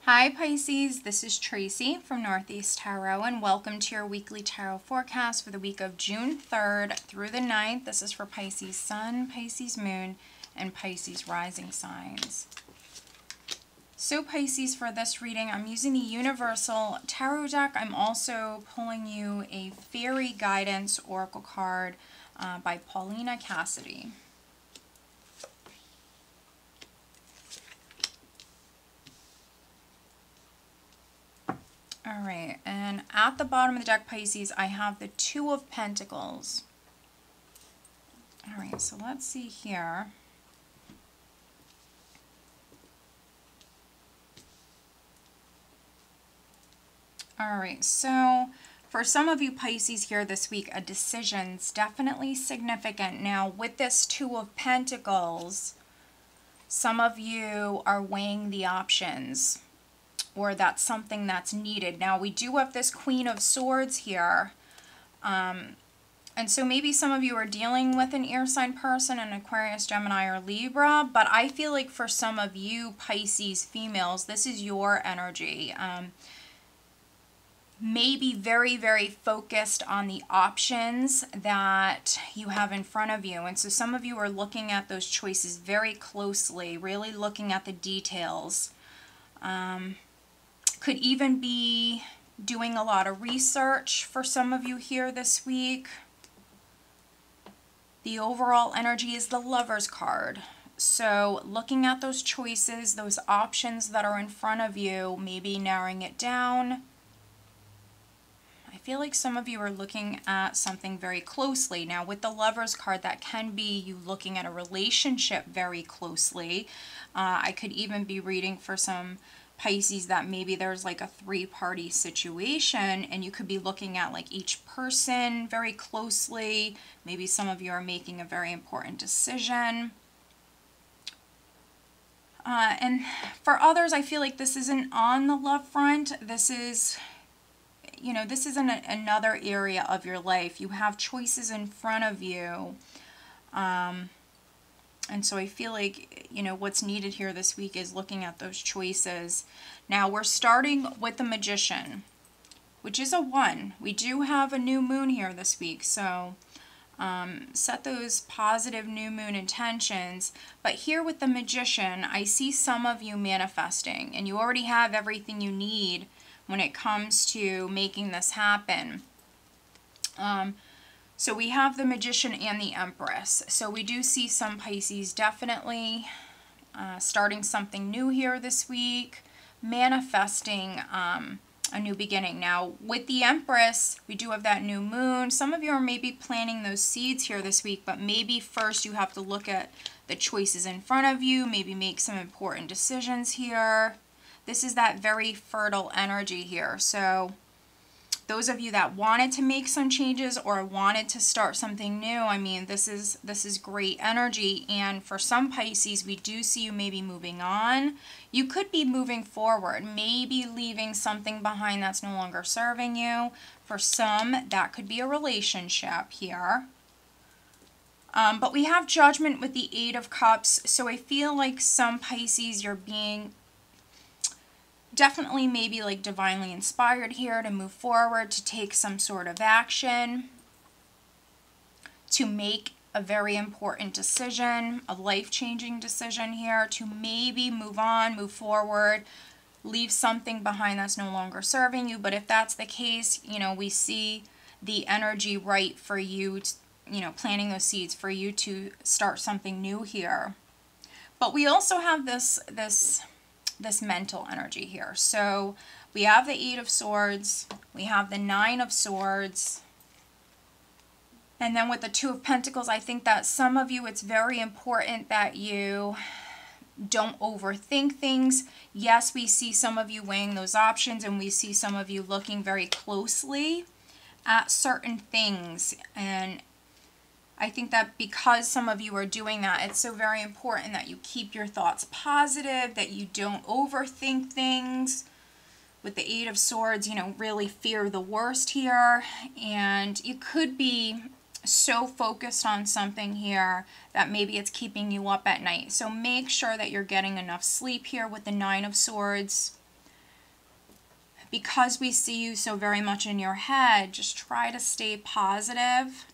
Hi Pisces, this is Tracy from Northeast Tarot and welcome to your weekly tarot forecast for the week of June 3rd through the 9th. This is for Pisces Sun, Pisces Moon, and Pisces Rising signs. So Pisces, for this reading, I'm using the Universal Tarot deck. I'm also pulling you a Fairy Guidance Oracle card by Paulina Cassidy. All right, and at the bottom of the deck, Pisces, I have the Two of Pentacles. All right, so let's see here. All right, so for some of you Pisces here this week, a decision's definitely significant. Now, with this Two of Pentacles, some of you are weighing the options, or that's something that's needed. Now, we do have this Queen of Swords here. And so maybe some of you are dealing with an air sign person, an Aquarius, Gemini, or Libra. But I feel like for some of you Pisces females, this is your energy. Maybe very, very focused on the options that you have in front of you. And so some of you are looking at those choices very closely, really looking at the details. Could even be doing a lot of research for some of you here this week. The overall energy is the Lover's card. So looking at those choices, those options that are in front of you, maybe narrowing it down. I feel like some of you are looking at something very closely. Now with the Lover's card, that can be you looking at a relationship very closely. I could even be reading for some Pisces that maybe there's like a three-party situation and you could be looking at like each person very closely. Maybe some of you are making a very important decision. And for others, I feel like this isn't on the love front. This is, you know, this isn't another area of your life. You have choices in front of you. And so I feel like, you know, what's needed here this week is looking at those choices. Now we're starting with the Magician, which is a 1. We do have a new moon here this week. So set those positive new moon intentions. But here with the Magician, I see some of you manifesting. And you already have everything you need when it comes to making this happen. So we have the Magician and the Empress. So we do see some Pisces definitely starting something new here this week, manifesting a new beginning. Now with the Empress, we do have that new moon. Some of you are maybe planting those seeds here this week, but maybe first you have to look at the choices in front of you, maybe make some important decisions here. This is that very fertile energy here. So those of you that wanted to make some changes or wanted to start something new, I mean, this is great energy. And for some Pisces, we do see you maybe moving on. You could be moving forward, maybe leaving something behind that's no longer serving you. For some, that could be a relationship here. But we have Judgment with the 8 of Cups. So I feel like some Pisces, you're being definitely maybe like divinely inspired here to move forward, to take some sort of action, to make a very important decision, a life-changing decision here, to maybe move on, move forward, leave something behind that's no longer serving you. But if that's the case, you know, we see the energy right for you, to, you know, planting those seeds for you to start something new here. But we also have this mental energy here. So we have the 8 of Swords, we have the 9 of Swords, and then with the 2 of Pentacles, I think that some of you, it's very important that you don't overthink things. Yes, we see some of you weighing those options, and we see some of you looking very closely at certain things. And I think that because some of you are doing that, it's so very important that you keep your thoughts positive, that you don't overthink things. With the 8 of Swords, you know, really fear the worst here. And you could be so focused on something here that maybe it's keeping you up at night. So make sure that you're getting enough sleep here with the 9 of Swords. because we see you so very much in your head, just try to stay positive.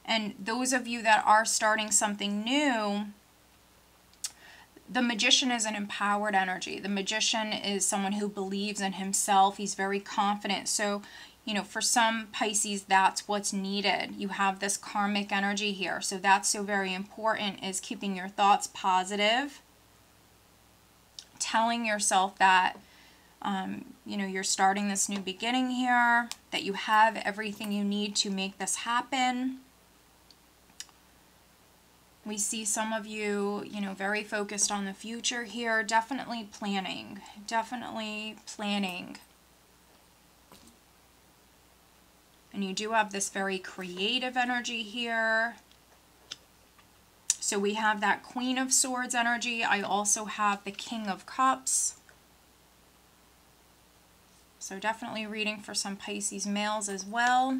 And those of you that are starting something new, the Magician is an empowered energy. The Magician is someone who believes in himself. He's very confident. So, you know, for some Pisces, that's what's needed. You have this karmic energy here. So that's so very important, is keeping your thoughts positive. Telling yourself that, you know, you're starting this new beginning here, that you have everything you need to make this happen. We see some of you, you know, very focused on the future here. Definitely planning. Definitely planning. And you do have this very creative energy here. So we have that Queen of Swords energy. I also have the King of Cups. So definitely reading for some Pisces males as well.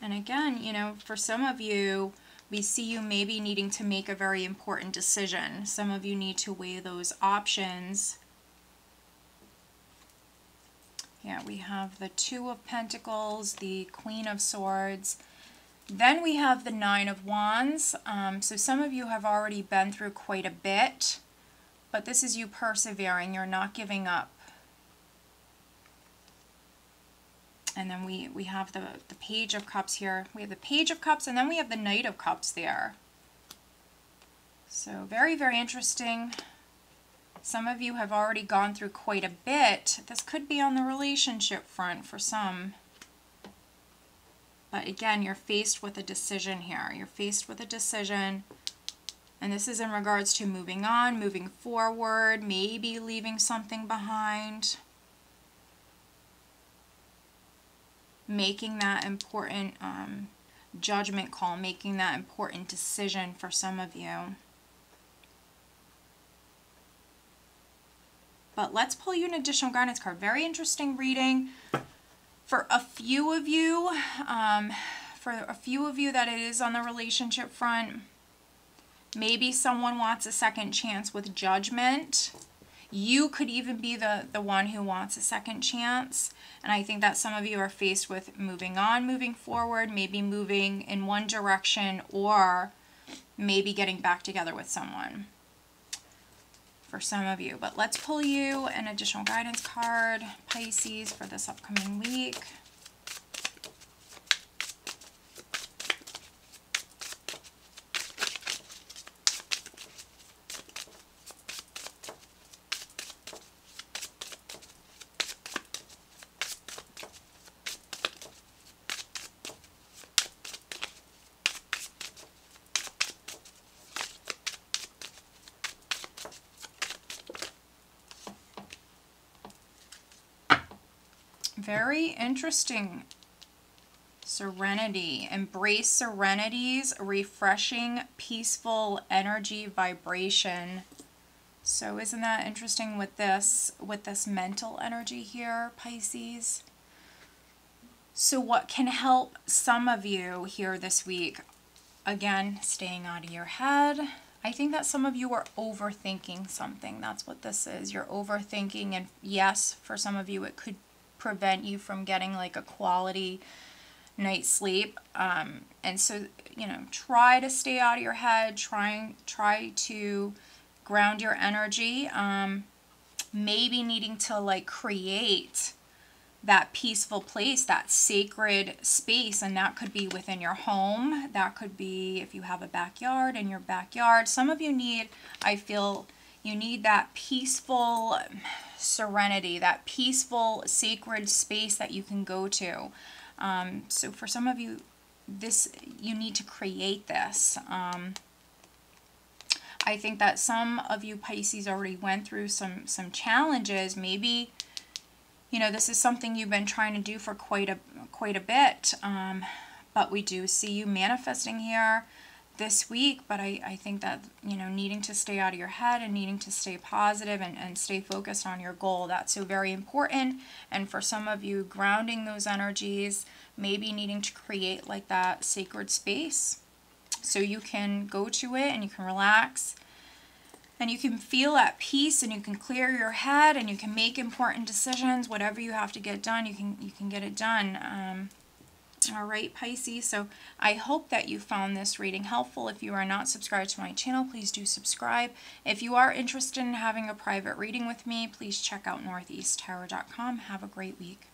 And again, you know, for some of you, we see you maybe needing to make a very important decision. Some of you need to weigh those options. Yeah, we have the Two of Pentacles, the Queen of Swords. Then we have the Nine of Wands. So some of you have already been through quite a bit, but this is you persevering. You're not giving up. And then we have the Page of Cups here. We have the Page of Cups, and then we have the Knight of Cups there. So very, very interesting. Some of you have already gone through quite a bit. This could be on the relationship front for some. But again, you're faced with a decision here. You're faced with a decision. And this is in regards to moving on, moving forward, maybe leaving something behind. Making that important judgment call, making that important decision for some of you. But let's pull you an additional guidance card. Very interesting reading. For a few of you, that it is on the relationship front, maybe someone wants a second chance with judgment. You could even be the one who wants a second chance. And I think that some of you are faced with moving on, moving forward, maybe moving in one direction, or maybe getting back together with someone. For some of you. But let's pull you an additional guidance card, Pisces, for this upcoming week. Very interesting. Serenity. Embrace serenity's refreshing, peaceful energy vibration. So isn't that interesting with this mental energy here, Pisces? So what can help some of you here this week? Again, staying out of your head. I think that some of you are overthinking something. That's what this is. You're overthinking, and yes, for some of you it could prevent you from getting like a quality night's sleep. And so, you know, try to stay out of your head, try to ground your energy. Maybe needing to like create that peaceful place, that sacred space, and that could be within your home. That could be if you have a backyard, in your backyard. Some of you need, I feel, you need that peaceful serenity, that peaceful sacred space that you can go to. So for some of you, you need to create this. I think that some of you Pisces already went through some challenges. Maybe, you know, this is something you've been trying to do for quite a bit. But we do see you manifesting here this week. But I think that, you know, needing to stay out of your head and needing to stay positive and stay focused on your goal, that's so very important. And for some of you, grounding those energies, maybe needing to create like that sacred space so you can go to it and you can relax. And you can feel at peace, and you can clear your head, and you can make important decisions. Whatever you have to get done, you can get it done. All right, Pisces, so I hope that you found this reading helpful. If you are not subscribed to my channel, please do subscribe. If you are interested in having a private reading with me, please check out northeasttarot.com. Have a great week.